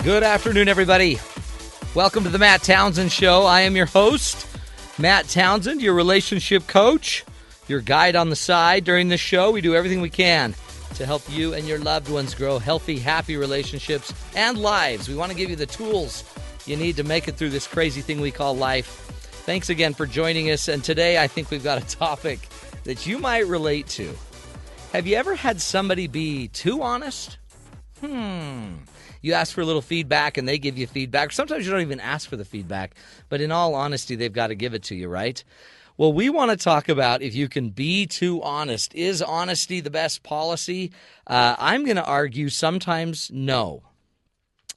Good afternoon, everybody. Welcome to the Matt Townsend Show. I am your host, Matt Townsend, your relationship coach, your guide on the side. During this show, we do everything we can to help you and your loved ones grow healthy, happy relationships and lives. We want to give you the tools you need to make it through this crazy thing we call life. Thanks again for joining us. And today, I think we've got a topic that you might relate to. Have you ever had somebody be too honest? You ask for a little feedback and they give you feedback. Sometimes you don't even ask for the feedback, but in all honesty, they've got to give it to you, right? Well, we want to talk about if you can be too honest. Is honesty the best policy? I'm going to argue sometimes no.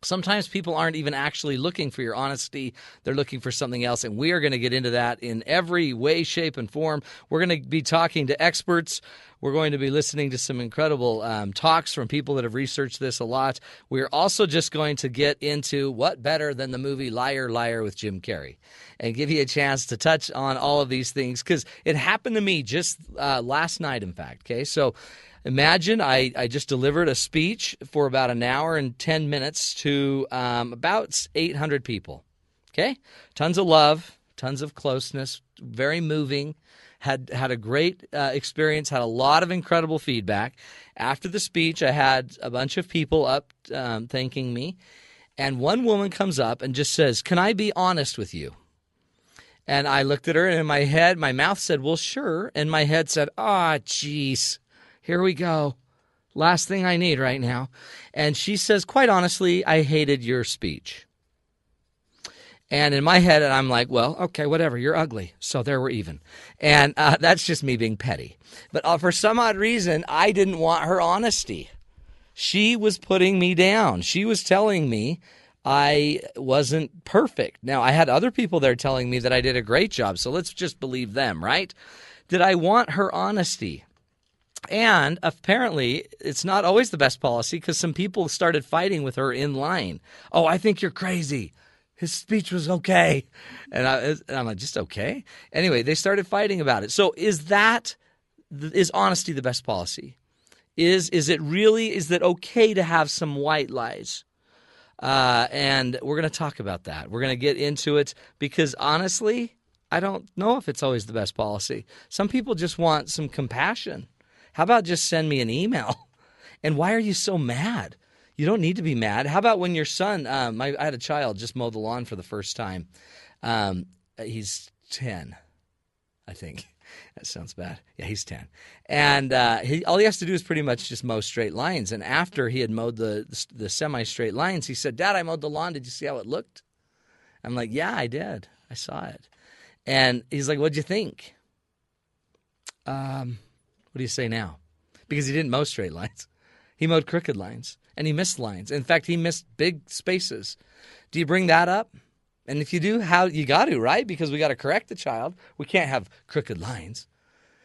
Sometimes people aren't even actually looking for your honesty. They're looking for something else, and we are going to get into that in every way, shape, and form. We're going to be talking to experts. We're going to be listening to some incredible talks from people that have researched this a lot. We're also just going to get into what better than the movie Liar, Liar with Jim Carrey and give you a chance to touch on all of these things because it happened to me just last night, in fact. Okay, so imagine I just delivered a speech for about an hour and 10 minutes to about 800 people. Okay, tons of love, tons of closeness, very moving. Had a great experience, had a lot of incredible feedback. After the speech, I had a bunch of people up thanking me, and one woman comes up and just says, "Can I be honest with you?" And I looked at her, and in my head, my mouth said, "Well, sure," and my head said, geez, here we go. Last thing I need right now. And she says, "Quite honestly, I hated your speech." And in my head, I'm like, well, okay, whatever, you're ugly, so there we're even. And that's just me being petty. But for some odd reason, I didn't want her honesty. She was putting me down. She was telling me I wasn't perfect. Now, I had other people there telling me that I did a great job, so let's just believe them, right? Did I want her honesty? And apparently, it's not always the best policy because some people started fighting with her in line. "Oh, I think you're crazy. His speech was okay." And I'm like, just okay? Anyway, they started fighting about it. So is honesty the best policy? Is it okay to have some white lies? And we're going to talk about that. We're going to get into it because honestly, I don't know if it's always the best policy. Some people just want some compassion. How about just send me an email? And why are you so mad? You don't need to be mad. How about when your son, I had a child just mow the lawn for the first time. He's 10, I think. That sounds bad. Yeah, he's 10. And all he has to do is pretty much just mow straight lines. And after he had mowed the semi-straight lines, he said, "Dad, I mowed the lawn. Did you see how it looked?" I'm like, "Yeah, I did. I saw it." And he's like, "What'd you think?" What do you say now? Because he didn't mow straight lines. He mowed crooked lines. And he missed lines. In fact, he missed big spaces. Do you bring that up? And if you do, how you got to, right? Because we got to correct the child. We can't have crooked lines.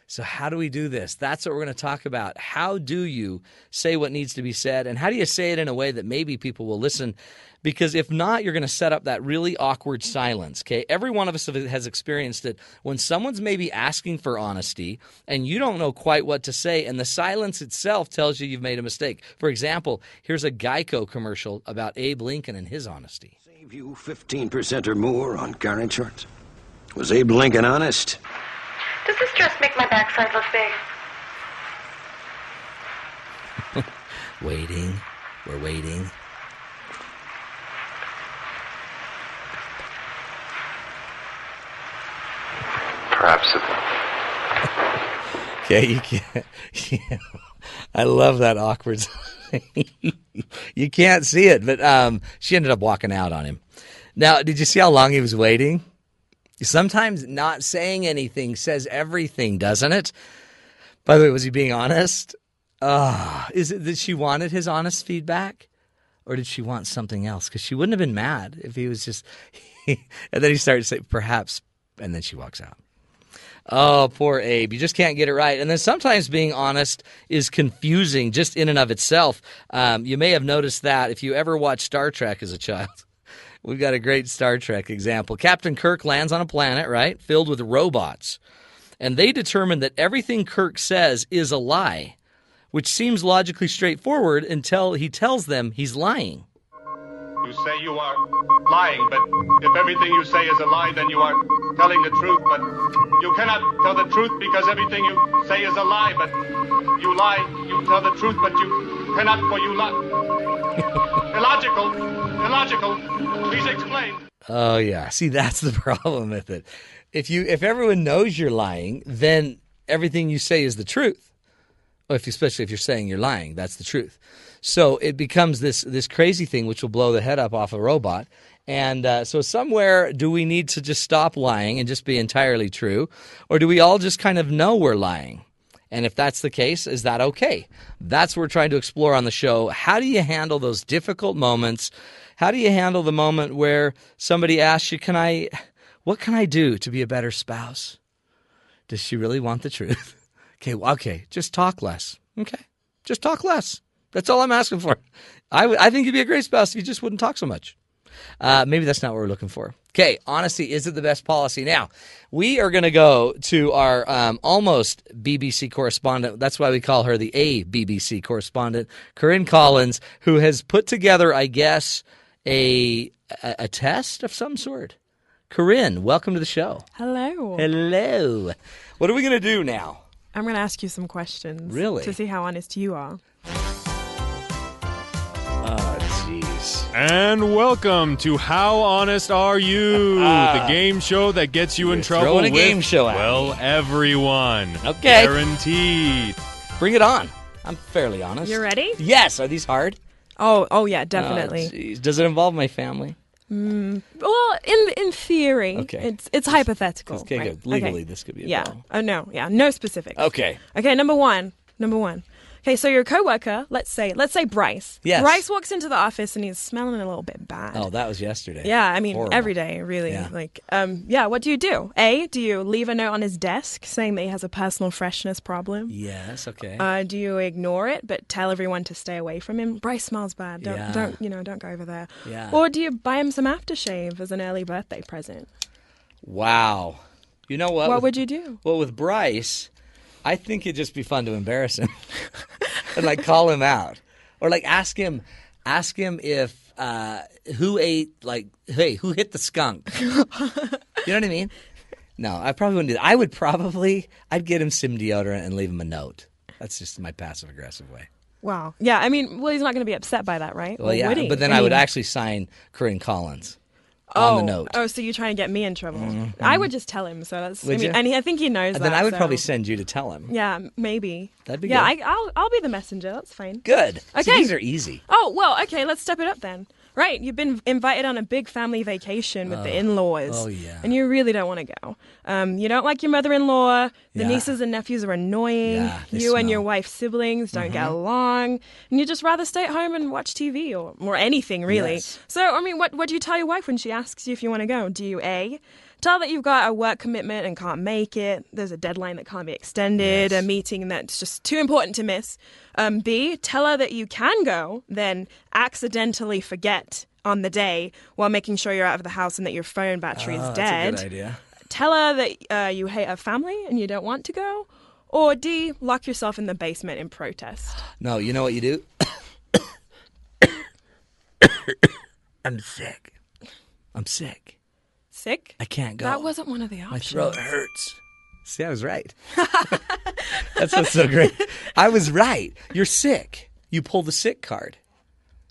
So how do we do this? That's what we're going to talk about. How do you say what needs to be said? And how do you say it in a way that maybe people will listen? Because if not, you're going to set up that really awkward silence, okay? Every one of us has experienced it when someone's maybe asking for honesty and you don't know quite what to say, and the silence itself tells you you've made a mistake. For example, here's a Geico commercial about Abe Lincoln and his honesty. Save you 15% or more on car insurance? Was Abe Lincoln honest? Does this dress make my backside look big? Waiting. We're waiting. Perhaps Okay, you can't. Yeah, I love that awkward. You can't see it, but she ended up walking out on him. Now, did you see how long he was waiting? Sometimes not saying anything says everything, doesn't it? By the way, was he being honest? Is it that she wanted his honest feedback? Or did she want something else? Because she wouldn't have been mad if he was just... and then he started to say, perhaps, and then she walks out. Oh, poor Abe. You just can't get it right. And then sometimes being honest is confusing just in and of itself. You may have noticed that if you ever watched Star Trek as a child. We've got a great Star Trek example. Captain Kirk lands on a planet, right, filled with robots. And they determine that everything Kirk says is a lie, which seems logically straightforward until he tells them he's lying. You say you are lying, but if everything you say is a lie, then you are telling the truth. But you cannot tell the truth because everything you say is a lie. But you lie, you tell the truth, but you cannot, for you lie. Illogical. Please explain. Oh yeah. See, that's the problem with it. If everyone knows you're lying, then everything you say is the truth. Well, especially if you're saying you're lying, that's the truth. So it becomes this crazy thing which will blow the head up off a robot. And so somewhere, do we need to just stop lying and just be entirely true? Or do we all just kind of know we're lying? And if that's the case, is that okay? That's what we're trying to explore on the show. How do you handle those difficult moments? How do you handle the moment where somebody asks you, what can I do to be a better spouse? Does she really want the truth? Okay, just talk less. Okay, just talk less. That's all I'm asking for. I think you'd be a great spouse if you just wouldn't talk so much. Maybe that's not what we're looking for. Okay, honesty is it the best policy? Now, we are going to go to our almost BBC correspondent. That's why we call her the BBC correspondent, Corinne Collins, who has put together, I guess, a test of some sort. Corinne, welcome to the show. Hello. Hello. What are we going to do now? I'm going to ask you some questions. Really? To see how honest you are. Oh, jeez. And welcome to How Honest Are You? The game show that gets you in trouble throwing a with, game show at well, me. everyone. Okay. Guaranteed. Bring it on. I'm fairly honest. You ready? Yes. Are these hard? Oh yeah, definitely. Oh, jeez. Does it involve my family? Well, in theory, Okay. it's hypothetical. Okay, right? good. Legally, Okay. this could be a Yeah. problem. Oh no. Yeah. No specifics. Okay. Okay. Number one. Okay, so your coworker, let's say Bryce. Yes. Bryce walks into the office and he's smelling a little bit bad. Oh, that was yesterday. Yeah, I mean, Horrible. every day, really. Yeah. What do you do? A, do you leave a note on his desk saying that he has a personal freshness problem? Yes, okay. Do you ignore it but tell everyone to stay away from him? Bryce smells bad. Yeah. Don't go over there. Yeah. Or do you buy him some aftershave as an early birthday present? Wow. You know what? What would you do? Well, with Bryce, I think it'd just be fun to embarrass him and call him out, or ask him if who ate who hit the skunk. You know what I mean? No, I probably wouldn't do that. I'd get him some deodorant and leave him a note. That's just my passive aggressive way. Wow. Yeah, I mean, well, he's not going to be upset by that, right? Well, Or yeah, would he? but then I would actually sign Corinne Collins on the note. Oh, so you're trying to get me in trouble? I would just tell him. So that's. Would you? And I think he knows And that. then I would so- probably send you to tell him. Yeah, maybe. That'd be Yeah, good. I'll be the messenger. That's fine. Good. See, Okay. these are easy. Oh, well, okay, let's step it up then. Right, you've been invited on a big family vacation with the in-laws. Oh, yeah. And you really don't want to go. You don't like your mother-in-law. The Yeah. nieces and nephews are annoying. Yeah, they You and your smell. wife's siblings don't get along. And you'd just rather stay at home and watch TV or anything, really. Yes. So, I mean, what do you tell your wife when she asks you if you want to go? Do you, A, tell her that you've got a work commitment and can't make it, there's a deadline that can't be extended, Yes. a meeting that's just too important to miss? B, tell her that you can go, then accidentally forget on the day while making sure you're out of the house and that your phone battery is dead. That's a good idea. Tell her that you hate her family and you don't want to go. Or D, lock yourself in the basement in protest. No, you know what you do? I'm sick. Sick? I can't go. That wasn't one of the My options. throat hurts. See, I was right. That's what's so great. I was right. You're sick. You pull the sick card.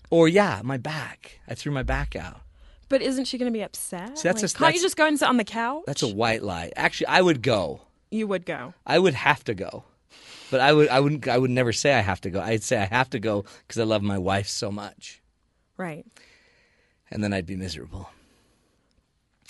Or, my back. I threw my back out. But isn't she going to be upset? See, that's can't you just go and sit on the couch? That's a white lie. Actually, I would go. You would go. I would have to go. But I would never say I have to go. I'd say I have to go because I love my wife so much. Right. And then I'd be miserable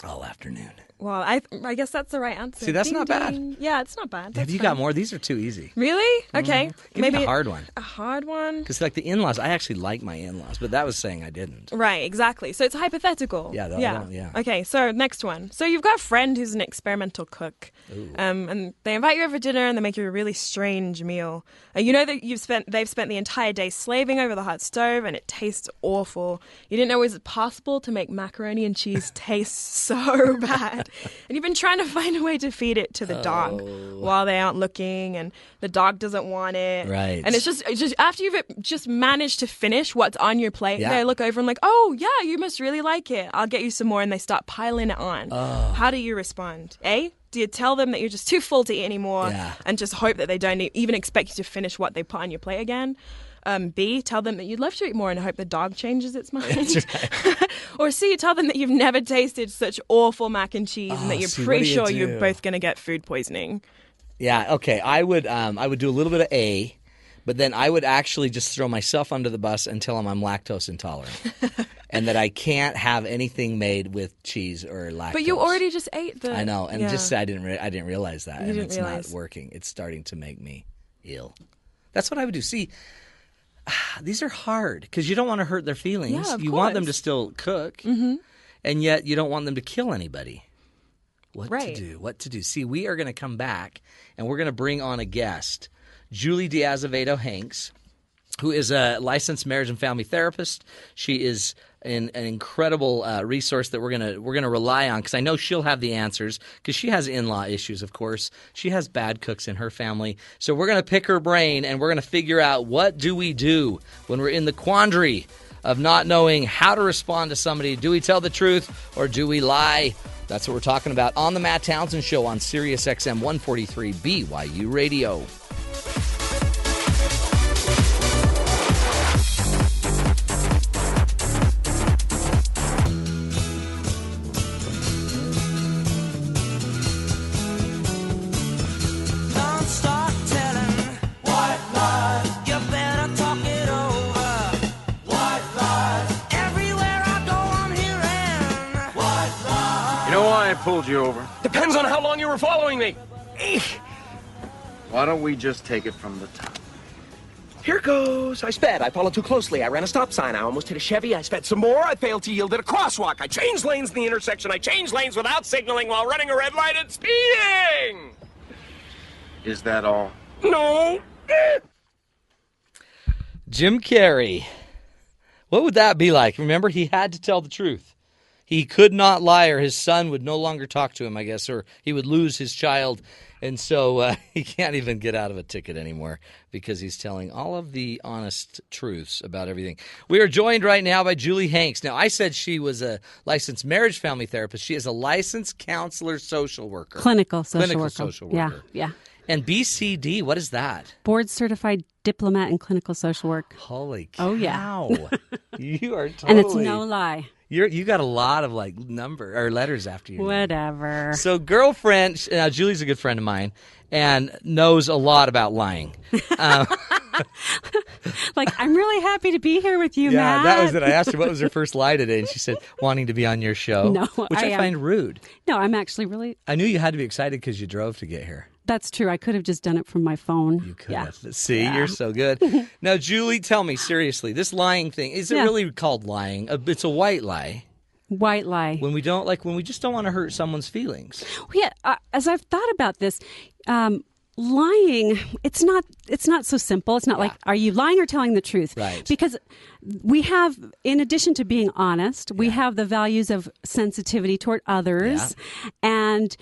all afternoon. Well, I guess that's the right answer. See, that's Ding, not bad. ding. Yeah, it's not bad. Have That's you fine. got more? These are too easy. Really? Okay. Give Maybe me a hard one. A hard one? Because the in-laws, I actually like my in-laws, but that was saying I didn't. Right, exactly. So it's hypothetical. Yeah, yeah. Okay, so next one. So you've got a friend who's an experimental cook. And they invite you over for dinner and they make you a really strange meal. You know that they've spent the entire day slaving over the hot stove and it tastes awful. You didn't know it was possible to make macaroni and cheese taste so bad. And you've been trying to find a way to feed it to the dog while they aren't looking, and the dog doesn't want it. Right. And it's just after you've just managed to finish what's on your plate, Yeah. they look over and like, oh, yeah, you must really like it. I'll get you some more. And they start piling it on. How do you respond? A, do you tell them that you're just too full to eat anymore Yeah. and just hope that they don't even expect you to finish what they put on your plate again? B, tell them that you'd love to eat more and hope the dog changes its mind. Or C, tell them that you've never tasted such awful mac and cheese and that you're see, pretty what do sure you do? you're both going to get food poisoning. Yeah, okay. I would do a little bit of A, but then I would actually just throw myself under the bus and tell them I'm lactose intolerant. And that I can't have anything made with cheese or lactose. But you already just ate the... I know, and Yeah. just I didn't realize that, and didn't it's realize. not working. It's starting to make me ill. That's what I would do. See, these are hard because you don't want to hurt their feelings. Yeah, of you want them to course. still cook, and yet you don't want them to kill anybody. What Right. to do? What to do? See, we are going to come back, and we're going to bring on a guest, Julie D'Azevedo Hanks, who is a licensed marriage and family therapist. She is an incredible resource that we're gonna rely on because I know she'll have the answers because she has in-law issues, of course. She has bad cooks in her family. So we're going to pick her brain and we're going to figure out what do we do when we're in the quandary of not knowing how to respond to somebody. Do we tell the truth or do we lie? That's what we're talking about on the Matt Townsend Show on Sirius XM 143 BYU Radio. Don't start telling white lies. You better talk it over. White lies. Everywhere I go, I'm hearing white lies. You know why I pulled you over? Depends on how long you were following me. Why don't we just take it from the top? Here goes. I sped. I followed too closely. I ran a stop sign. I almost hit a Chevy. I sped some more. I failed to yield at a crosswalk. I changed lanes in the intersection. I changed lanes without signaling while running a red light and speeding. Is that all? No. Jim Carrey. What would that be like? Remember, he had to tell the truth. He could not lie or his son would no longer talk to him, I guess, or he would lose his child. And so he can't even get out of a ticket anymore because he's telling all of the honest truths about everything. We are joined right now by Julie Hanks. Now, I said she was a licensed marriage family therapist. She is a licensed counselor social worker. Clinical social worker. Social worker. Yeah. And BCD, what is that? Board certified diplomat in clinical social work. Holy cow. Oh, yeah. You are totally... And it's no lie. You got a lot of number or letters after you. Whatever. So girlfriend, now Julie's a good friend of mine and knows a lot about lying. Like, I'm really happy to be here with you, Yeah, Matt. that was it. I asked her what was her first lie today, and she said wanting to be on your show. No, which I find rude. No, I'm actually really... I knew you had to be excited because you drove to get here. That's true. I could have just done it from my phone. You could Yeah. have. See, you're so good. Now, Julie, tell me seriously, this lying thing, is it Yeah. really called lying? It's a white lie. White lie. When we just don't want to hurt someone's feelings. Yeah, as I've thought about this, lying, it's not so simple. It's not like, are you lying or telling the truth? Right. Because we have, in addition to being honest, we have the values of sensitivity toward others and,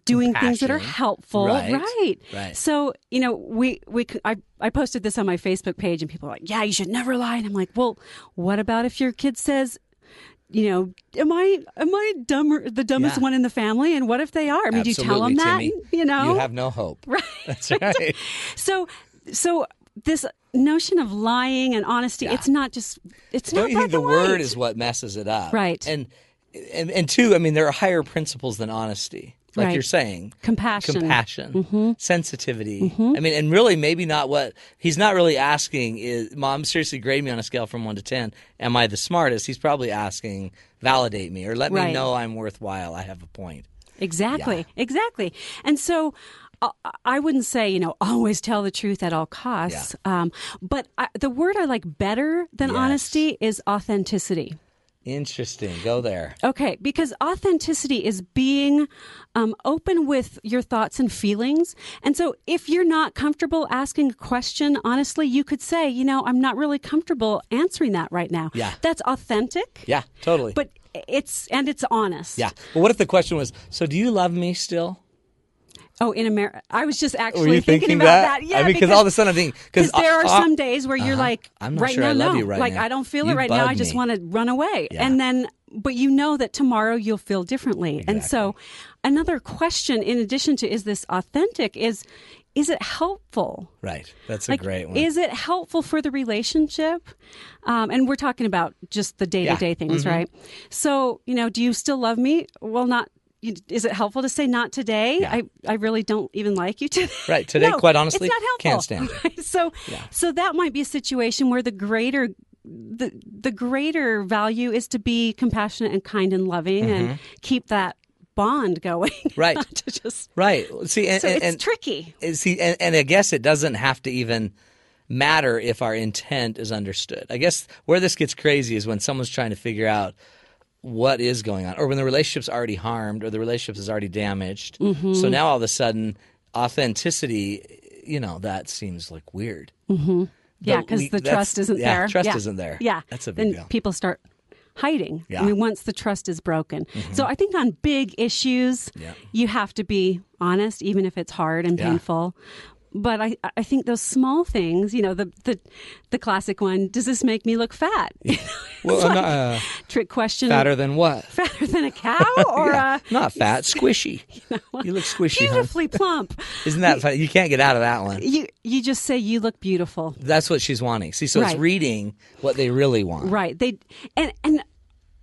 doing things that are Compassion. helpful. Right. So, I posted this on my Facebook page and people are like, yeah, you should never lie. And I'm like, well, what about if your kid says, am I the dumbest one in the family? And what if they are? I mean, do you tell them that? Timmy, you have no hope. Right. That's right. So this notion of lying and honesty, it's not Don't not you think the black and word white. is what messes it up? Right. And two, I mean, there are higher principles than honesty. Like Right. you're saying. Compassion. Mm-hmm. Sensitivity. I mean, and really maybe not what he's not really asking is, Mom, seriously grade me on a scale from 1 to 10. Am I the smartest? He's probably asking, validate me or let me Right. know I'm worthwhile. I have a point. Exactly. And so I wouldn't say, always tell the truth at all costs. But the word I like better than Yes. honesty is authenticity. Interesting. Go there. Okay, because authenticity is being open with your thoughts and feelings. And so if you're not comfortable asking a question, honestly, you could say, I'm not really comfortable answering that right now. Yeah. That's authentic. Yeah, totally. But it's honest. Yeah. Well, what if the question was, so do you love me still? Oh, in America, I was just Were actually you thinking about that. Yeah, I mean, because all of a sudden I'm thinking, because there are some days where you're like, I'm not right sure now, I love no, you right like now. I don't feel You it right now. bug I just me. want to run away, Yeah. and then, but you know that tomorrow you'll feel differently. And so, another question, in addition to is this authentic, is it helpful? Right. That's a great one. Is it helpful for the relationship? And we're talking about just the day-to-day things, Mm-hmm. right? So, do you still love me? Well, not. Is it helpful to say not today? Yeah. I really don't even like you today. Right. Today, No, quite honestly, it's not helpful. can't stand it. Right? So that might be a situation where the greater value is to be compassionate and kind and loving and keep that bond going. Right. Not to just Right. See, and, so it's and tricky. See, and I guess it doesn't have to even matter if our intent is understood. I guess where this gets crazy is when someone's trying to figure out what is going on, or when the relationship's already harmed, or the relationship is already damaged. Mm-hmm. So now all of a sudden, authenticity, that seems like weird. Mm-hmm. Yeah, But because the that's- trust isn't yeah, there. trust isn't there. Yeah, That's a big then deal. people start hiding. Yeah. I mean, once the trust is broken. So I think on big issues, Yeah. you have to be honest, even if it's hard and Yeah. painful. But I think those small things, the classic one, does this make me look fat? Well, It's not, trick question. fatter than what? Fatter than a cow? Or Not fat, squishy. You look squishy, huh? beautifully plump. Isn't that funny? You can't get out of that one. You just say you look beautiful. That's what she's wanting. See, so it's Right. reading what they really want. Right. And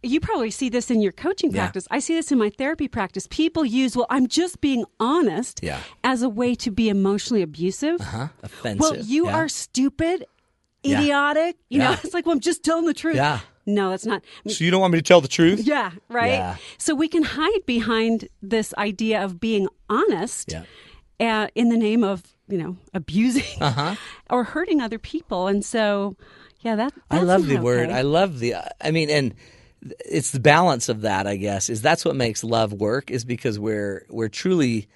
you probably see this in your coaching Yeah. practice. I see this in my therapy practice. People use, well, I'm just being honest Yeah. as a way to be emotionally abusive. Offensive. Well, you Yeah. are stupid, Yeah. idiotic. You know, Yeah. it's like, well, I'm just telling the truth. Yeah. No, that's not. So you don't want me to tell the truth? Yeah, right? Yeah. So we can hide behind this idea of being honest Yeah. in the name of, abusing Uh-huh. or hurting other people. And so, yeah, that's I love the not word. okay. I love and it's the balance of that, I guess, is that's what makes love work, is because we're truly,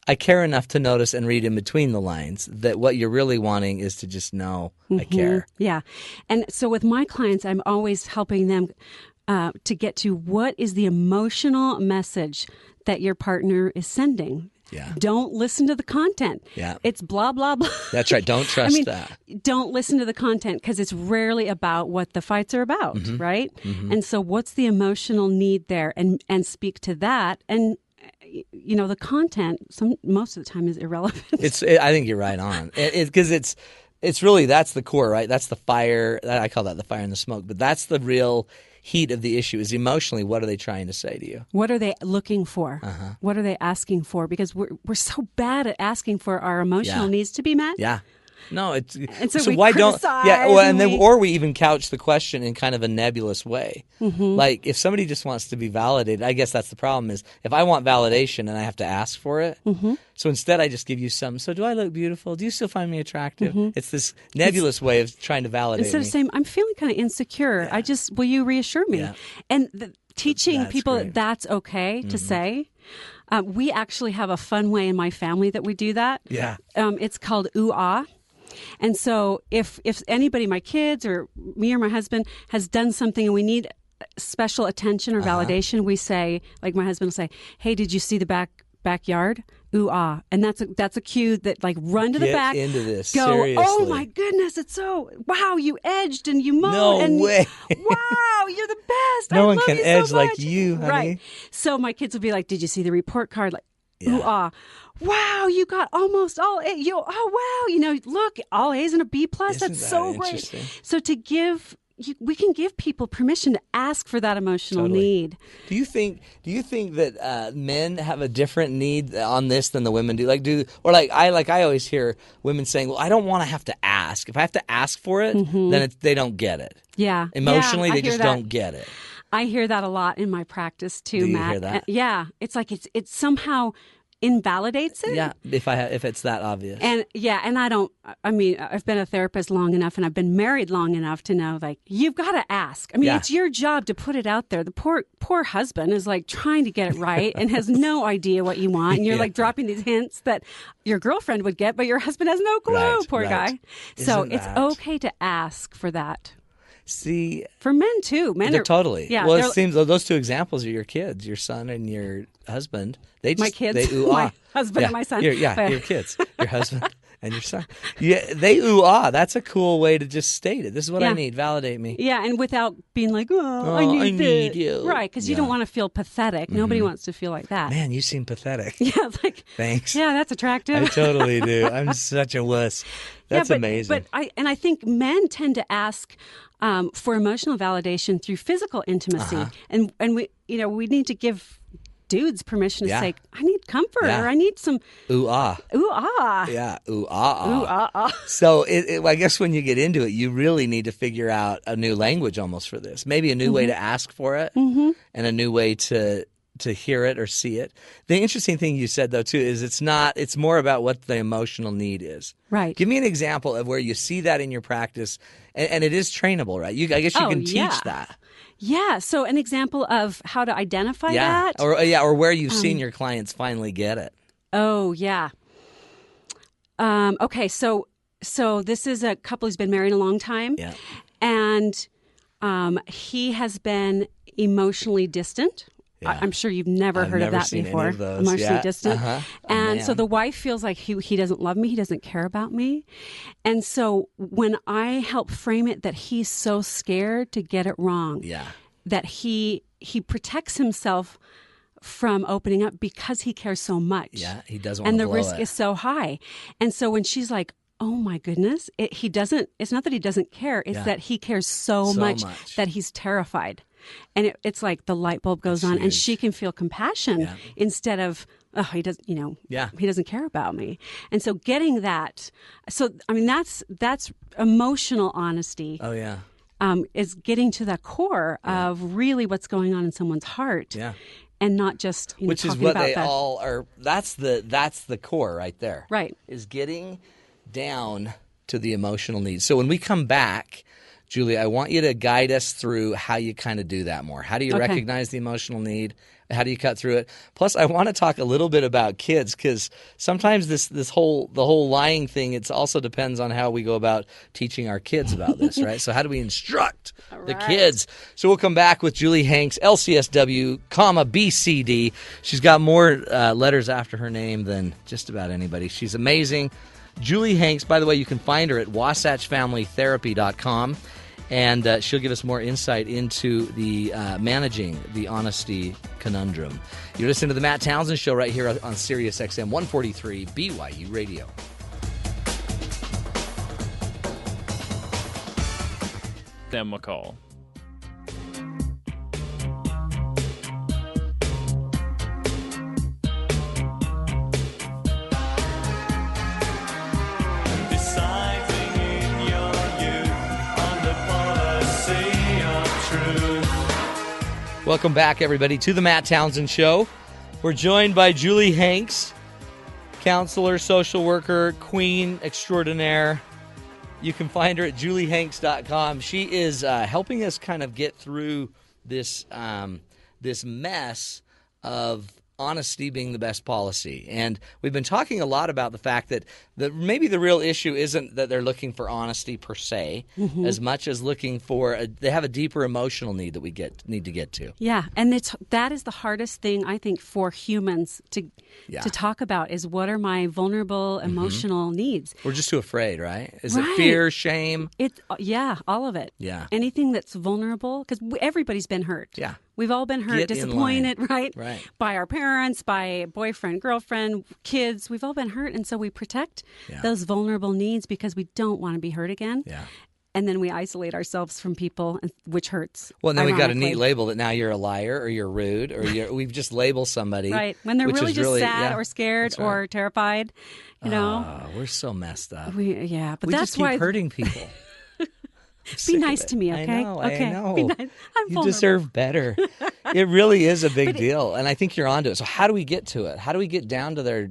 I care enough to notice and read in between the lines that what you're really wanting is to just know I care. Yeah. And so with my clients, I'm always helping them to get to what is the emotional message that your partner is sending. Yeah. Don't listen to the content. Yeah. It's blah, blah, blah. That's right. Don't trust that. Don't listen to the content because it's rarely about what the fights are about, Mm-hmm. right? And so what's the emotional need there, and speak to that. And, the content most of the time is irrelevant. I think you're right on. Because it's really, that's the core, right? That's the fire. I call that the fire and the smoke. But that's the real heat of the issue, is emotionally, what are they trying to say to you? What are they looking for? Uh-huh. What are they asking for? Because we're so bad at asking for our emotional Yeah. needs to be met. Yeah. No, it's so we why don't criticize well, and then and or we even couch the question in kind of a nebulous way. Mm-hmm. Like if somebody just wants to be validated, I guess that's the problem, is if I want validation and I have to ask for it. Mm-hmm. So instead I just give you so do I look beautiful? Do you still find me attractive? It's this nebulous way of trying to validate Instead me. of saying, I'm feeling kind of insecure, will you reassure me? Yeah. And teaching That's people great. that that's okay to say. We actually have a fun way in my family that we do that. Yeah. It's called ooh-ah. And so if anybody, my kids or me or my husband, has done something and we need special attention or validation, we say, like my husband will say, hey, did you see the backyard? Ooh-ah. And that's a cue that, like, run to the Get back. into this, Go, seriously. oh my goodness, it's so, wow, you edged and you mowed. No and way. Wow, you're the best. No I one love can you so edge like much. you, honey. Right. So my kids will be like, did you see the report card? Like, Yeah. ooh-ah. Wow, you got almost all A. Oh, wow, look, all A's and a B+. Isn't That's that so great. interesting? So we can give people permission to ask for that emotional Totally. need. Do you think that men have a different need on this than the women do? I always hear women saying, "Well, I don't want to have to ask. If I have to ask for it, then they don't get it. Yeah. Emotionally, Yeah, I they hear just that. don't get it." I hear that a lot in my practice too, Do you Matt. hear that? Yeah. It's like it somehow invalidates it. Yeah, if it's that obvious. And I've been a therapist long enough and I've been married long enough to know, like, you've got to ask. I mean, Yeah. it's your job to put it out there. The poor husband is like trying to get it right and has no idea what you want. And you're like dropping these hints that your girlfriend would get, but your husband has no clue, Right, poor right. guy. So Isn't it's that- okay to ask for that. See, For men too. Men they're are totally. Yeah. Well, they're- it seems those two examples are your kids, your son and your husband. They just, My kids? They ooh My ah. husband and my son. Your kids, your husband and your son. Yeah, they ooh ah. That's a cool way to just state it. This is what I Yeah. need. Validate me. Yeah, and without being like, oh, I Oh, need I need this. you. Right, because you Yeah. don't want to feel pathetic. Nobody wants to feel like that. Man, you seem pathetic. Yeah, it's like, Thanks. yeah, that's attractive. I totally do. I'm such a wuss. That's yeah, but, amazing. But I think men tend to ask for emotional validation through physical intimacy, Uh-huh. and we need to give dudes permission to Yeah. say, I need comfort, Yeah. or I need some ooh ah. ooh ah. Yeah. Ooh ah ah. Ooh ah ah. So I guess when you get into it, you really need to figure out a new language almost for this. Maybe a new way to ask for it, and a new way to hear it or see it. The interesting thing you said though too is it's more about what the emotional need is. Right. Give me an example of where you see that in your practice, and it is trainable, right? I guess you Oh, can teach yeah. that. Yeah. So an example of how to identify Yeah. that. Or where you've seen your clients finally get it. Oh, yeah. Okay, so this is a couple who's been married a long time. Yeah. And he has been emotionally distant. Yeah. I'm sure you've never I've heard never of that seen any before. of those. Emotionally Yeah. distant. Uh-huh. And so man. the wife feels like he doesn't love me, he doesn't care about me. And so when I help frame it that he's so scared to get it wrong, Yeah. that he protects himself from opening up because he cares so much. Yeah, he doesn't want And to the blow risk it. is so high. And so when she's like, oh my goodness, it's not that he doesn't care, it's Yeah. that he cares so So much much. that he's terrified. And it's like the light bulb goes on, and huge. she can feel compassion Yeah. instead of, oh, he doesn't, Yeah. he doesn't care about me. And so getting that, that's emotional honesty. Oh yeah. Is getting to the core of really what's going on in someone's heart, Yeah. and not just Which is talking what about they the, all are. That's the core right there. Right. Is getting down to the emotional needs. So when we come back, Julie, I want you to guide us through how you kind of do that more. How do you Okay. recognize the emotional need? How do you cut through it? Plus, I want to talk a little bit about kids, because sometimes the whole lying thing, it also depends on how we go about teaching our kids about this, right? So how do we instruct the kids? So we'll come back with Julie Hanks, LCSW, BCD. She's got more letters after her name than just about anybody. She's amazing. Julie Hanks, by the way, you can find her at wasatchfamilytherapy.com. And she'll give us more insight into the managing the honesty conundrum. You're listening to the Matt Townsend Show right here on Sirius XM 143 BYU Radio. Sam McCall. Welcome back, everybody, to the Matt Townsend Show. We're joined by Julie Hanks, counselor, social worker, queen extraordinaire. You can find her at juliehanks.com. She is helping us kind of get through this this mess of honesty being the best policy. And we've been talking a lot about the fact that maybe the real issue isn't that they're looking for honesty per se, as much as looking for they have a deeper emotional need that we need to get to. Yeah, and that is the hardest thing, I think, for humans to talk about is what are my vulnerable emotional needs. We're just too afraid, right? Is it Right. fear, shame? All of it. Yeah. Anything that's vulnerable, because everybody's been hurt. Yeah. We've all been hurt, Get in disappointed, line. right? Right. By our parents, by boyfriend, girlfriend, kids. We've all been hurt, and so we protect those vulnerable needs because we don't want to be hurt again. Yeah. And then we isolate ourselves from people, which hurts. Well, and then we got a neat ironically. label that now you're a liar or you're rude or we've just labeled somebody. Right. When they're which really is just sad yeah, or scared that's right. or terrified, Oh, we're so messed up. But we that's just keep why hurting people. be nice to me, okay? I know. Okay. I know. Be nice. I'm You vulnerable. deserve better. It really is a big deal, and I think you're onto it. So how do we get to it? How do we get down to their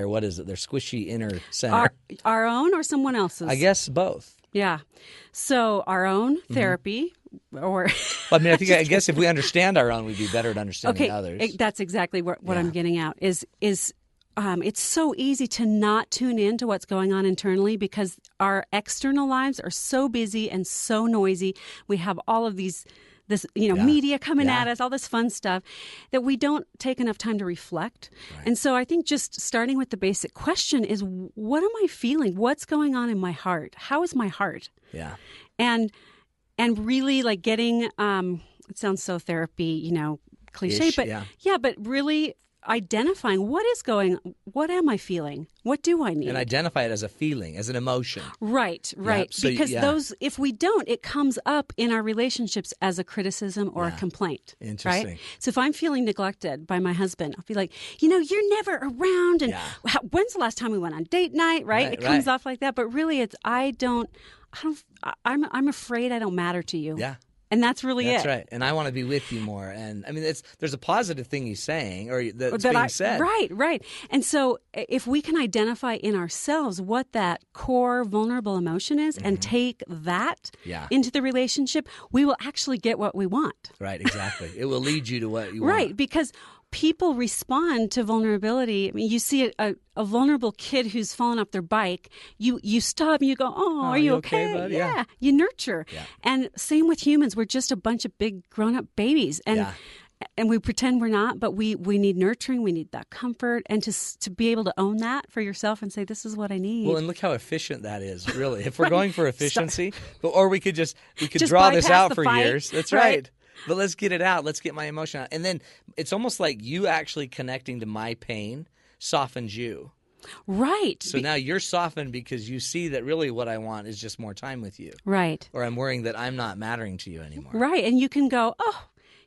what is it? Their squishy inner center? Our own or someone else's? I guess both. Yeah. So our own therapy or I mean, I guess if we understand our own, we'd be better at understanding okay, others. that's exactly what I'm getting at is it's so easy to not tune in to what's going on internally because our external lives are so busy and so noisy. We have all of this media coming at us, all this fun stuff, that we don't take enough time to reflect. Right. And so I think just starting with the basic question is, what am I feeling? What's going on in my heart? How is my heart? Yeah. And really like getting, it sounds so therapy, cliche, but but really identifying what am I feeling? What do I need? And identify it as a feeling, as an emotion. Right. So, because if we don't, it comes up in our relationships as a criticism or a complaint. Interesting. Right? So if I'm feeling neglected by my hudband, I'll be like, you're never around. And when's the last time we went on date night? Right? It comes off like that. But really it's, I'm afraid I don't matter to you. Yeah. And that's really That's it. right. And I want to be with you more. And I mean, there's a positive thing he's saying or that's being said. Right. And so if we can identify in ourselves what that core vulnerable emotion is and take that into the relationship, we will actually get what we want. Right, exactly. It will lead you to what you want. Right, because people respond to vulnerability. I mean, you see a vulnerable kid who's fallen off their bike, you stop and you go, oh, are you okay? Bud? Yeah. You nurture. Yeah. And same with humans. We're just a bunch of big grown-up babies. And we pretend we're not, but we need nurturing. We need that comfort, and to be able to own that for yourself and say, this is what I need. Well, and look how efficient that is, really. If we're going for efficiency, or we could just draw bypass this out the for fight, years. That's right. But let's get it out. Let's get my emotion out. And then it's almost like you actually connecting to my pain softens you. Right. So now you're softened because you see that really what I want is just more time with you. Right. Or I'm worrying that I'm not mattering to you anymore. Right. And you can go, oh,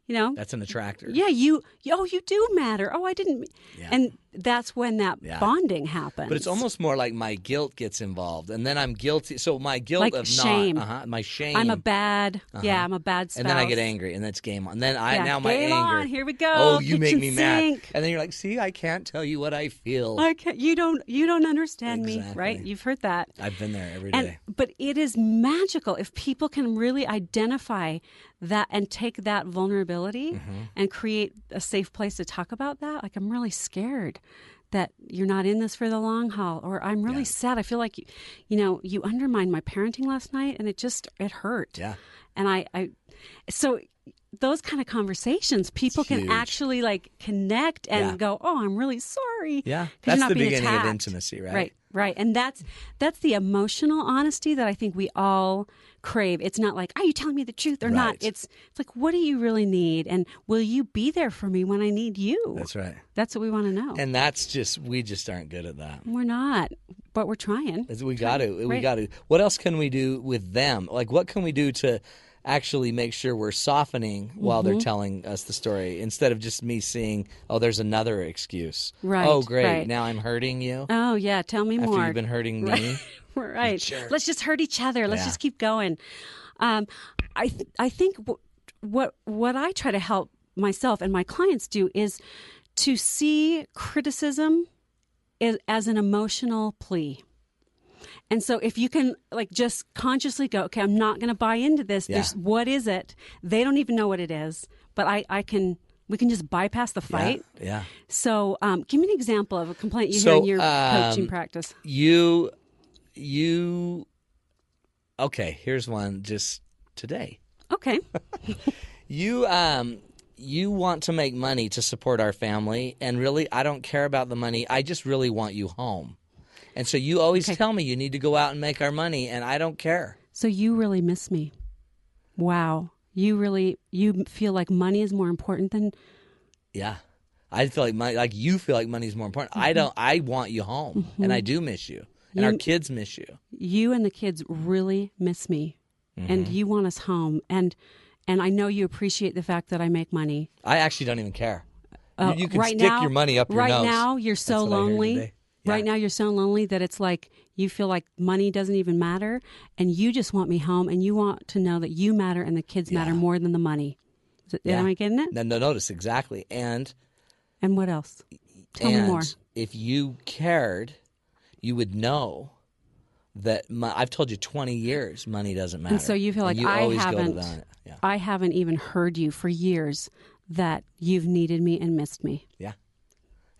that's an attractor. Yeah, you do matter. Oh, I didn't. Yeah. And that's when that bonding happens. But it's almost more like my guilt gets involved, and then I'm guilty. So my guilt like of shame. my shame. I'm a bad spouse. And then I get angry, and that's game on. And then now my game anger. On, here we go. Oh, you make me sink. mad. And then you're like, see, I can't tell you what I feel. I can't. You don't understand me, right? You've heard that. I've been there every day. But it is magical if people can really identify that and take that vulnerability and create a safe place to talk about that. Like, I'm really scared that you're not in this for the long haul, or I'm really sad. I feel like you undermined my parenting last night, and it hurt. Yeah. And so those kind of conversations, people can actually like connect and go, "Oh, I'm really sorry." Yeah, that's the beginning attacked. of intimacy, right? Right, and that's the emotional honesty that I think we all crave. It's not like, "Are you telling me the truth or not?" It's like, "What do you really need, and will you be there for me when I need you?" That's right. That's what we want to know. And we just aren't good at that. We're not, but we're trying. We got to. We got to. What else can we do with them? Like, what can we do to actually make sure we're softening while they're telling us the story, instead of just me seeing, oh, there's another excuse. Right. Oh, great. Right. Now I'm hurting you. Oh, yeah. Tell me more. After you've been hurting me. Right. Sure. Let's just hurt each other. Let's just keep going. I think what I try to help myself and my clients do is to see criticism as an emotional plea. And so if you can like just consciously go, okay, I'm not going to buy into this. Yeah. What is it? They don't even know what it is, but we can just bypass the fight. Yeah. So give me an example of a complaint you hear in your coaching practice. Okay, here's one just today. Okay. You want to make money to support our family, and really, I don't care about the money. I just really want you home. And so you always tell me you need to go out and make our money, and I don't care. So you really miss me. Wow. You feel like money is more important than... Yeah. I feel like you feel like money is more important. I want you home, and I do miss you. And our kids miss you. You and the kids really miss me, and you want us home. And I know you appreciate the fact that I make money. I actually don't even care. You can stick your money up your nose. Right now, you're so lonely. Yeah. Right now, you're so lonely that it's like you feel like money doesn't even matter, and you just want me home, and you want to know that you matter and the kids matter more than the money. Am I getting it? No, notice exactly. And what else? Tell me more. If you cared, you would know that I've told you 20 years money doesn't matter. And so you feel like I haven't even heard you for years that you've needed me and missed me. Yeah.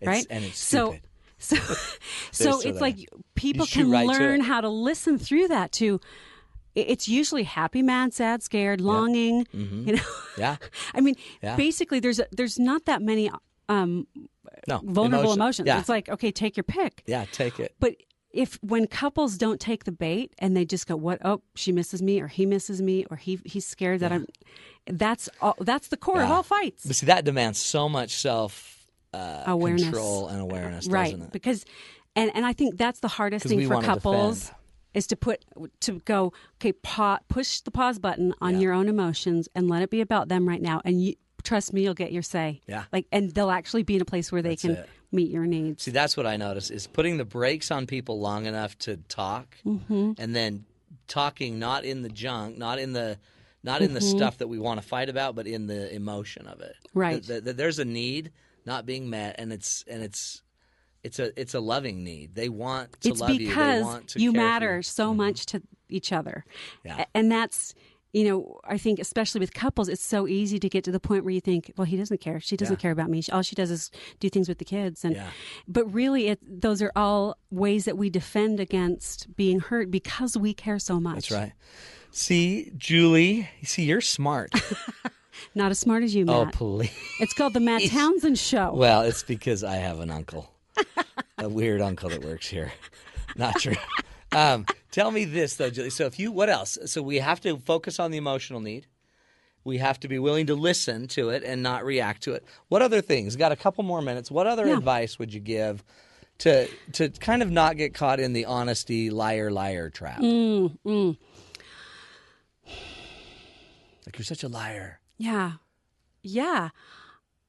Right? And it's stupid. So, still it's there. like people shoot can right to learn it. how to listen through that too. It's usually happy, mad, sad, scared, longing. You know, Yeah. I mean, Yeah. basically, there's not that many No. vulnerable emotions. Yeah. It's like, okay, take your pick. Yeah, take it. But when couples don't take the bait and they just go, "What? Oh, she misses me, or he misses me, or he's scared that I'm." That's the core of Yeah. all fights. But see, that demands so much self Awareness. control and awareness, Right, doesn't it? because and I think that's the hardest 'Cause thing we for wanna couples defend. is to go, okay, push the pause button on Yeah. your own emotions and let it be about them right now, and you trust me, you'll get your say. Yeah. And they'll actually be in a place where they That's can it. meet your needs. See, that's what I notice is putting the brakes on people long enough to talk, Mm-hmm. and then talking not in the junk, not in the Mm-hmm. stuff that we want to fight about, but in the emotion of it. Right. That there's a need not being met, and it's a loving need. They want to It's love you. They because want to you care for matter you. so much to each other. Yeah. And that's, I think especially with couples, it's so easy to get to the point where you think, well, he doesn't care. She doesn't Yeah. care about me. All she does is do things with the kids. And Yeah. But really, those are all ways that we defend against being hurt because we care so much. That's right. See, Julie, you're smart. Not as smart as you, Matt. Oh, please. It's called the Matt Townsend Show. Well, it's because I have an uncle, a weird uncle that works here. Not true. Tell me this though, Julie. So what else? So we have to focus on the emotional need. We have to be willing to listen to it and not react to it. What other things? Got a couple more minutes. What other advice would you give to kind of not get caught in the honesty liar trap? Like, you're such a liar. Yeah.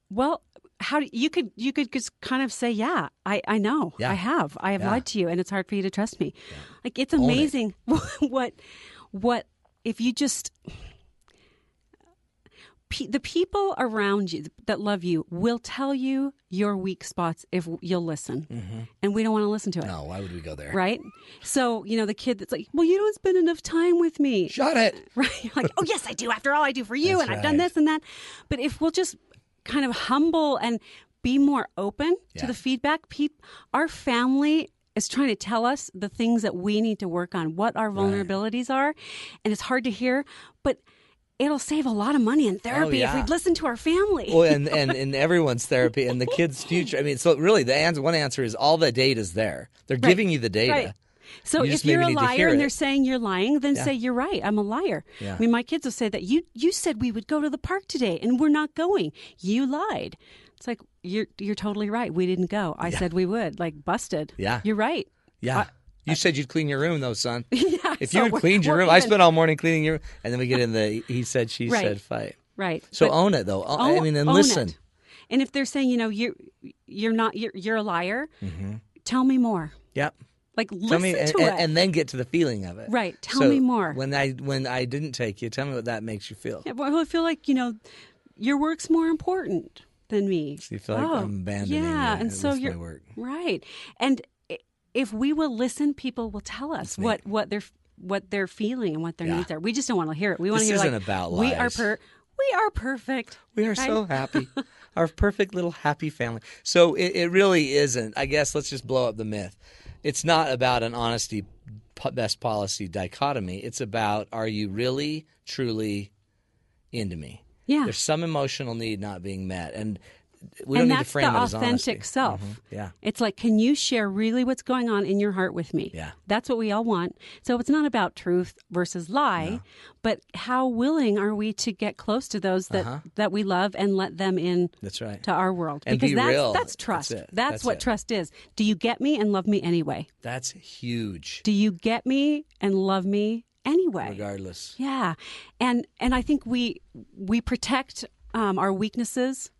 Well, you could just kind of say, yeah, I know. Yeah. I have Yeah. lied to you, and it's hard for you to trust me. Like, it's Own it. amazing what if you just the people around you that love you will tell you your weak spots if you'll listen, and we don't want to listen to it. No, why would we go there? Right? So, the kid that's like, well, you don't spend enough time with me. Shut it. Right? You're like, oh, yes, I do. After all, I do for you, That's and I've done right. this and that. But if we'll just kind of humble and be more open Yeah. to the feedback, our family is trying to tell us the things that we need to work on, what our vulnerabilities are. And it's hard to hear, but it'll save a lot of money in therapy if yeah. we'd listen to our family. Well, and in everyone's therapy and the kids' future. I mean, so really, one answer is all the data's there. They're giving you the data. Right. So You if just maybe you're a need to liar hear and it. they're saying you're lying, then Yeah. say you're right. I'm a liar. Yeah. I mean, my kids will say that you said we would go to the park today and we're not going. You lied. It's like you're totally right. We didn't go. I said we would. Like, busted. Yeah. You're right. Yeah. You said you'd clean your room, though, son. Yeah. If so you had we're- cleaned your we're room, I even. spent all morning cleaning your room. And then we get in the he said, she Right. said fight. Right. So But own it, though. I mean, and own listen. it. And if they're saying, you're a liar, tell me more. Yep. Like, Tell listen me, to it. and then get to the feeling of it. Right. Tell So me more. When I didn't take you, tell me what that makes you feel. Yeah, well, I feel like, your work's more important than me. So you feel like I'm abandoning yeah, you and so with you're my work. right. And if we will listen, people will tell us neat. what they're feeling and what their Yeah. needs are. We just don't want to hear it. We want This to hear isn't about we are lies. we are perfect. We are right? so happy. Our perfect little happy family. So it really isn't. I guess let's just blow up the myth. It's not about an honesty best policy dichotomy. It's about, are you really, truly into me? Yeah. There's some emotional need not being met. And we and don't need to that's frame the it as authentic honesty. self. Yeah. It's like, can you share really what's going on in your heart with me? Yeah. That's what we all want. So it's not about truth versus lie, but how willing are we to get close to those that we love and let them in That's right. to our world? And because be that's real. that's trust. That's it. That's That's what it. trust is. Do you get me and love me anyway? That's huge. Do you get me and love me anyway? Regardless. Yeah. And I think we protect our weaknesses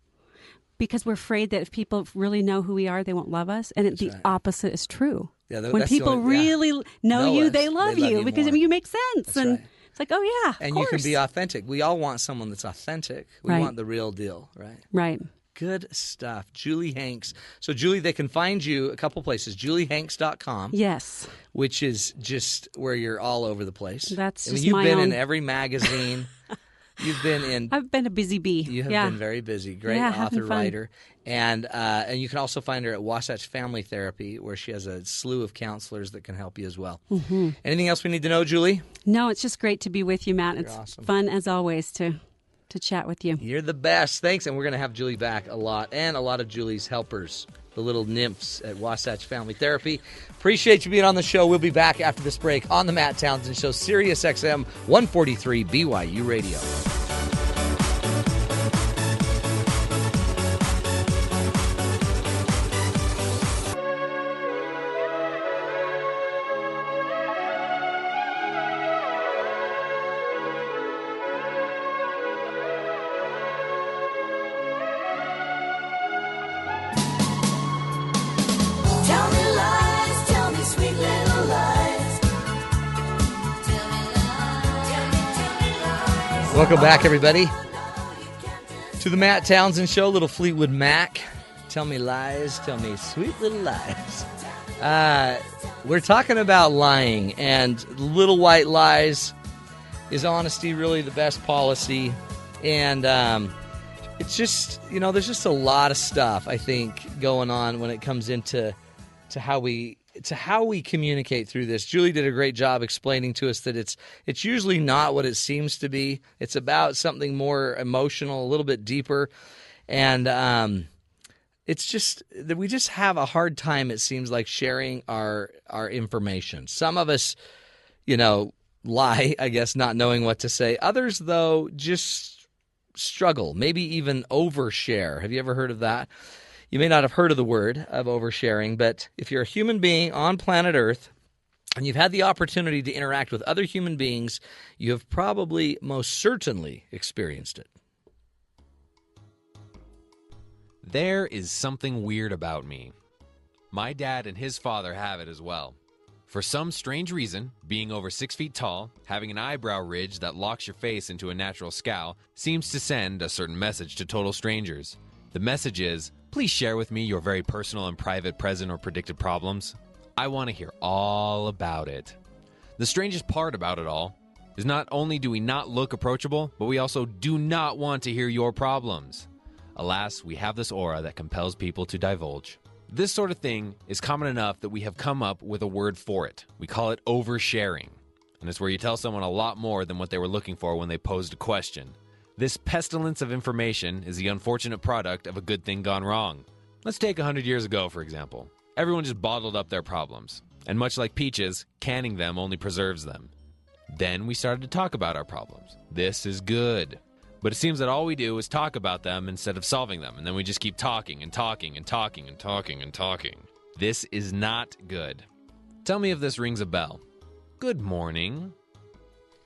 because we're afraid that if people really know who we are, they won't love us. And the opposite is true. Yeah, when that's the people only- yeah. really know Know you, us, they love you because more. you make sense. That's and right. it's like, oh, yeah, And of you can course. be authentic. We all want someone that's authentic. We Right. want the real deal, right? Right. Good stuff. Julie Hanks. So, Julie, they can find you a couple places. JulieHanks.com, Yes. which is just where you're all over the place. That's I mean, just you've my been own- in every magazine. You've been in. I've been a busy bee. You have yeah. been very busy. Great Yeah, author, having fun. writer. And you can also find her at Wasatch Family Therapy, where she has a slew of counselors that can help you as well. Mm-hmm. Anything else we need to know, Julie? No, it's just great to be with you, Matt. You're It's awesome. fun, as always, to chat with you. You're the best. Thanks. And we're going to have Julie back a lot, and a lot of Julie's helpers, the little nymphs at Wasatch Family Therapy. Appreciate you being on the show. We'll be back after this break on the Matt Townsend Show, Sirius XM 143 BYU Radio. Tell me lies, tell me sweet little lies. Tell me lies. Welcome back, everybody, to the Matt Townsend Show. Little Fleetwood Mac. Tell me lies, tell me sweet little lies. We're talking about lying, and little white lies. Is honesty really the best policy? And it's just, there's just a lot of stuff, I think, going on when it comes into how we communicate through this. Julie did a great job explaining to us that it's usually not what it seems to be. It's about something more emotional, a little bit deeper, and it's just that we just have a hard time, it seems like, sharing our information. Some of us, lie, I guess, not knowing what to say. Others, though, just struggle, maybe even overshare. Have you ever heard of that? You may not have heard of the word of oversharing, but if you're a human being on planet Earth and you've had the opportunity to interact with other human beings, you have probably most certainly experienced it. There is something weird about me. My dad and his father have it as well. For some strange reason, being over 6 feet tall, having an eyebrow ridge that locks your face into a natural scowl, seems to send a certain message to total strangers. The message is, please share with me your very personal and private present or predicted problems. I want to hear all about it. The strangest part about it all is not only do we not look approachable, but we also do not want to hear your problems. Alas, we have this aura that compels people to divulge. This sort of thing is common enough that we have come up with a word for it. We call it oversharing. And it's where you tell someone a lot more than what they were looking for when they posed a question. This pestilence of information is the unfortunate product of a good thing gone wrong. Let's take 100 years ago, for example. Everyone just bottled up their problems. And much like peaches, canning them only preserves them. Then we started to talk about our problems. This is good. But it seems that all we do is talk about them instead of solving them, and then we just keep talking and talking and talking and talking and talking. This is not good. Tell me if this rings a bell. Good morning.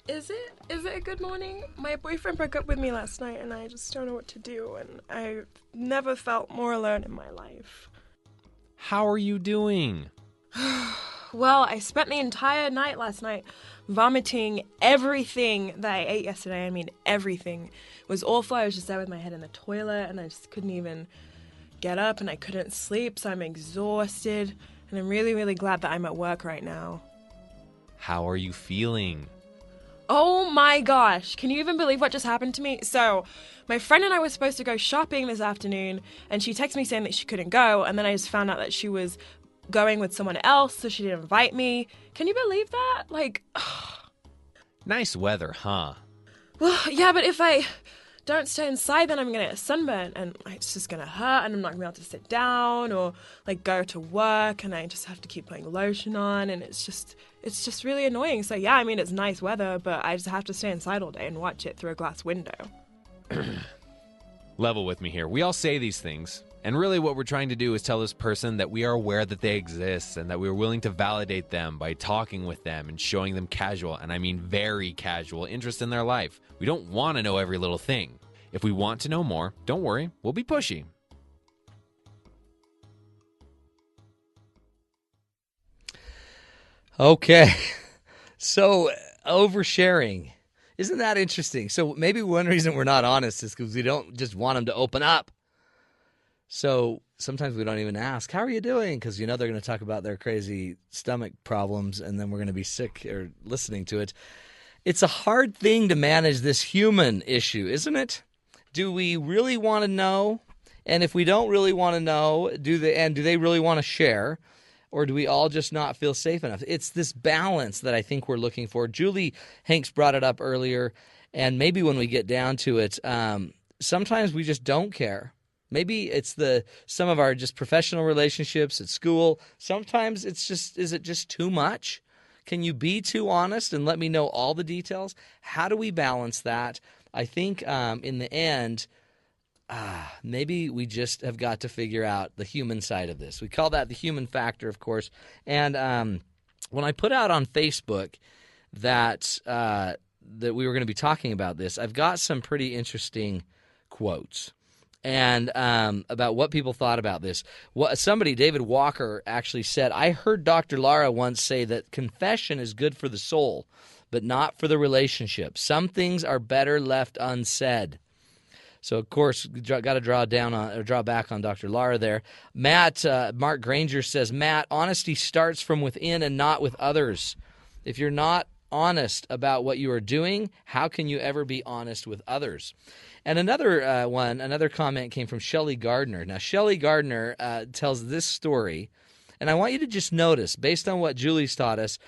Is it a good morning? My boyfriend broke up with me last night and I just don't know what to do, and I've never felt more alone in my life. How are you doing? Well, I spent the entire night last night vomiting everything that I ate yesterday. I mean, everything. It was awful. I was just there with my head in the toilet and I just couldn't even get up and I couldn't sleep, so I'm exhausted. And I'm really, really glad that I'm at work right now. How are you feeling? Oh my gosh, can you even believe what just happened to me? So, my friend and I were supposed to go shopping this afternoon, and she texted me saying that she couldn't go, and then I just found out that she was going with someone else, so she didn't invite me. Can you believe that? Nice weather, huh? Well, yeah, but if I don't stay inside, then I'm gonna get sunburnt, and it's just gonna hurt, and I'm not gonna be able to sit down or go to work, and I just have to keep putting lotion on, and it's just really annoying. So yeah, I mean, it's nice weather, but I just have to stay inside all day and watch it through a glass window. Level with me here. We all say these things, and really what we're trying to do is tell this person that we are aware that they exist and that we are willing to validate them by talking with them and showing them casual, and I mean very casual, interest in their life. We don't want to know every little thing. If we want to know more, don't worry, we'll be pushy. Okay, so oversharing. Isn't that interesting? So maybe one reason we're not honest is because we don't just want them to open up. So sometimes we don't even ask, how are you doing? Because they're going to talk about their crazy stomach problems, and then we're going to be sick or listening to it. It's a hard thing to manage this human issue, isn't it? Do we really want to know? And if we don't really want to know, do they really want to share? Or do we all just not feel safe enough? It's this balance that I think we're looking for. Julie Hanks brought it up earlier, and maybe when we get down to it, sometimes we just don't care. Maybe it's some of our just professional relationships at school. Sometimes is it just too much? Can you be too honest and let me know all the details? How do we balance that? I think in the end, maybe we just have got to figure out the human side of this. We call that the human factor, of course. And when I put out on Facebook that we were going to be talking about this, I've got some pretty interesting quotes and about what people thought about this. David Walker, actually said, I heard Dr. Lara once say that confession is good for the soul, but not for the relationship. Some things are better left unsaid. So, of course, got to draw back on Dr. Lara there. Mark Granger says, Matt, honesty starts from within and not with others. If you're not honest about what you are doing, how can you ever be honest with others? And another comment came from Shelley Gardner. Now, Shelley Gardner tells this story, and I want you to just notice, based on what Julie's taught us,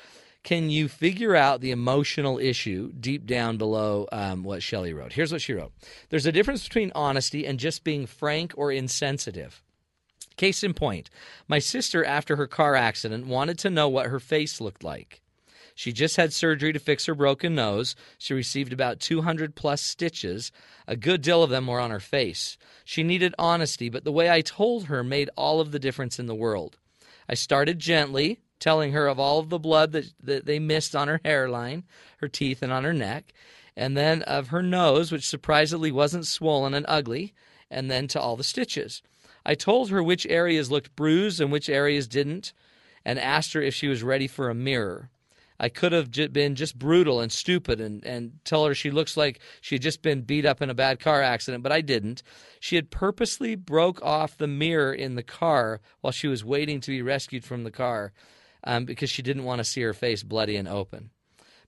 can you figure out the emotional issue deep down below what Shelley wrote? Here's what she wrote. There's a difference between honesty and just being frank or insensitive. Case in point, my sister, after her car accident, wanted to know what her face looked like. She just had surgery to fix her broken nose. She received about 200-plus stitches. A good deal of them were on her face. She needed honesty, but the way I told her made all of the difference in the world. I started gently, telling her of all of the blood that they missed on her hairline, her teeth, and on her neck, and then of her nose, which surprisingly wasn't swollen and ugly, and then to all the stitches. I told her which areas looked bruised and which areas didn't, and asked her if she was ready for a mirror. I could have been just brutal and stupid and tell her she looks like she had just been beat up in a bad car accident, but I didn't. She had purposely broke off the mirror in the car while she was waiting to be rescued from the car because she didn't want to see her face bloody and open.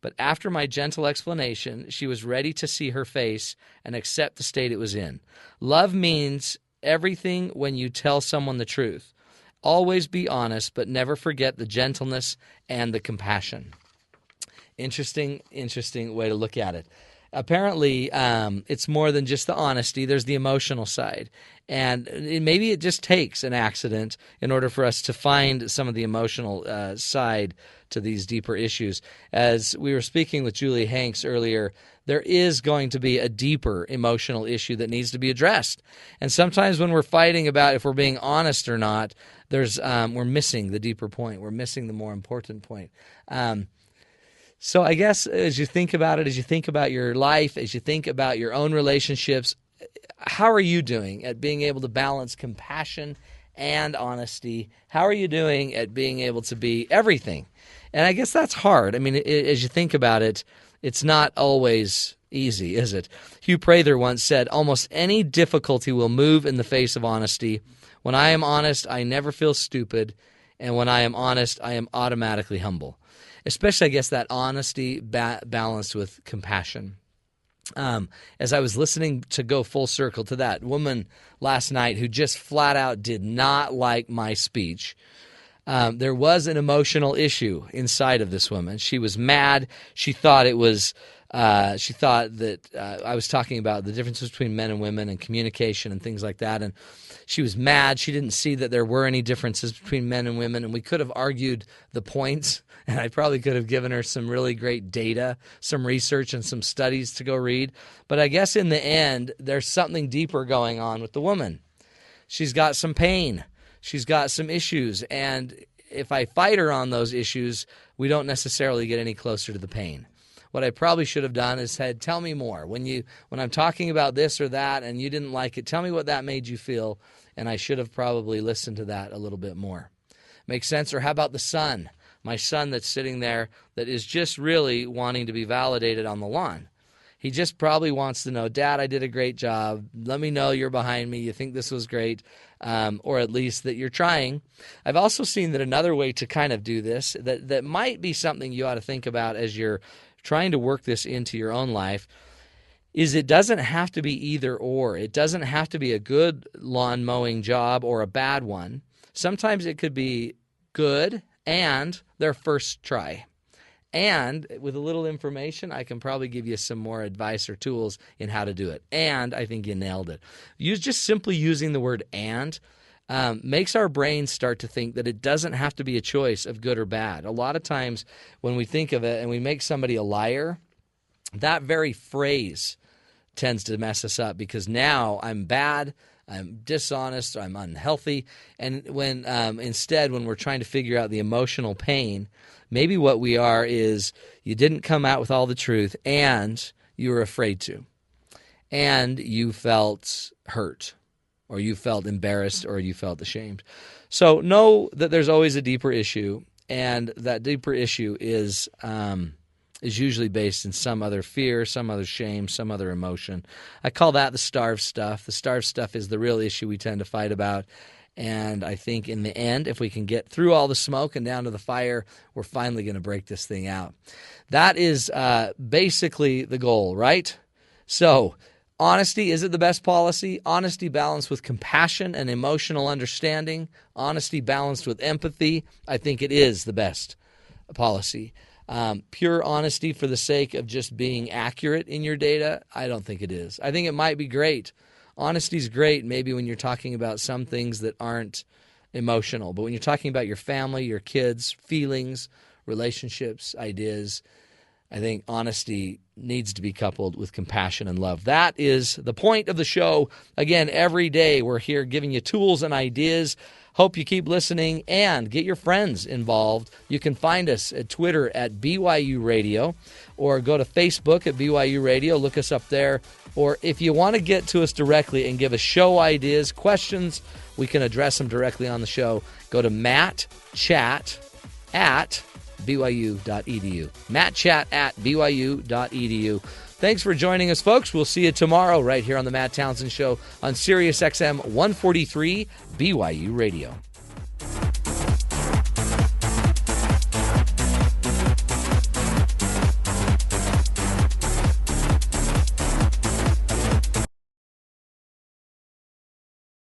But after my gentle explanation, she was ready to see her face and accept the state it was in. Love means everything when you tell someone the truth. Always be honest, but never forget the gentleness and the compassion. Interesting way to look at it. Apparently, it's more than just the honesty. There's the emotional side. And maybe it just takes an accident in order for us to find some of the emotional side to these deeper issues. As we were speaking with Julie Hanks earlier, there is going to be a deeper emotional issue that needs to be addressed. And sometimes when we're fighting about if we're being honest or not, we're missing the deeper point. We're missing the more important point. So I guess as you think about it, as you think about your life, as you think about your own relationships, how are you doing at being able to balance compassion and honesty? How are you doing at being able to be everything? And I guess that's hard. I mean, as you think about it, it's not always easy, is it? Hugh Prather once said, almost any difficulty will move in the face of honesty. When I am honest, I never feel stupid. And when I am honest, I am automatically humble. Especially, I guess, that honesty balanced with compassion. As I was listening to go full circle to that woman last night who just flat out did not like my speech, there was an emotional issue inside of this woman. She was mad. She thought it was. She thought that I was talking about the differences between men and women and communication and things like that. And she was mad. She didn't see that there were any differences between men and women. And we could have argued the points. And I probably could have given her some really great data, some research, and some studies to go read. But I guess in the end, there's something deeper going on with the woman. She's got some pain. She's got some issues. And if I fight her on those issues, we don't necessarily get any closer to the pain. What I probably should have done is said, tell me more. When I'm talking about this or that and you didn't like it, tell me what that made you feel. And I should have probably listened to that a little bit more. Make sense? Or how about the son? My son that's sitting there that is just really wanting to be validated on the lawn. He just probably wants to know, Dad, I did a great job. Let me know you're behind me. You think this was great, or at least that you're trying. I've also seen that another way to kind of do this, that might be something you ought to think about as you're trying to work this into your own life, is it doesn't have to be either or. It doesn't have to be a good lawn mowing job or a bad one. Sometimes it could be good and their first try. And with a little information, I can probably give you some more advice or tools in how to do it. And I think you nailed it. Just simply using the word and makes our brains start to think that it doesn't have to be a choice of good or bad. A lot of times when we think of it and we make somebody a liar, that very phrase tends to mess us up because now I'm bad, I'm dishonest, I'm unhealthy. And when instead, when we're trying to figure out the emotional pain, maybe what we are is you didn't come out with all the truth and you were afraid to. And you felt hurt or you felt embarrassed or you felt ashamed. So know that there's always a deeper issue, and that deeper issue is usually based in some other fear, some other shame, some other emotion. I call that the starved stuff. The starved stuff is the real issue we tend to fight about. And I think in the end, if we can get through all the smoke and down to the fire, we're finally going to break this thing out. That is basically the goal, right? So honesty, is it the best policy? Honesty balanced with compassion and emotional understanding. Honesty balanced with empathy. I think it is the best policy. Pure honesty for the sake of just being accurate in your data, I don't think it is. I think it might be great. Honesty is great maybe when you're talking about some things that aren't emotional. But when you're talking about your family, your kids, feelings, relationships, ideas, I think honesty needs to be coupled with compassion and love. That is the point of the show. Again, every day we're here giving you tools and ideas. Hope you keep listening and get your friends involved. You can find us at Twitter at BYU Radio or go to Facebook at BYU Radio. Look us up there. Or if you want to get to us directly and give us show ideas, questions, we can address them directly on the show. Go to mattchat@byu.edu. mattchat@byu.edu. Thanks for joining us, folks. We'll see you tomorrow right here on the Matt Townsend Show on Sirius XM 143 BYU Radio.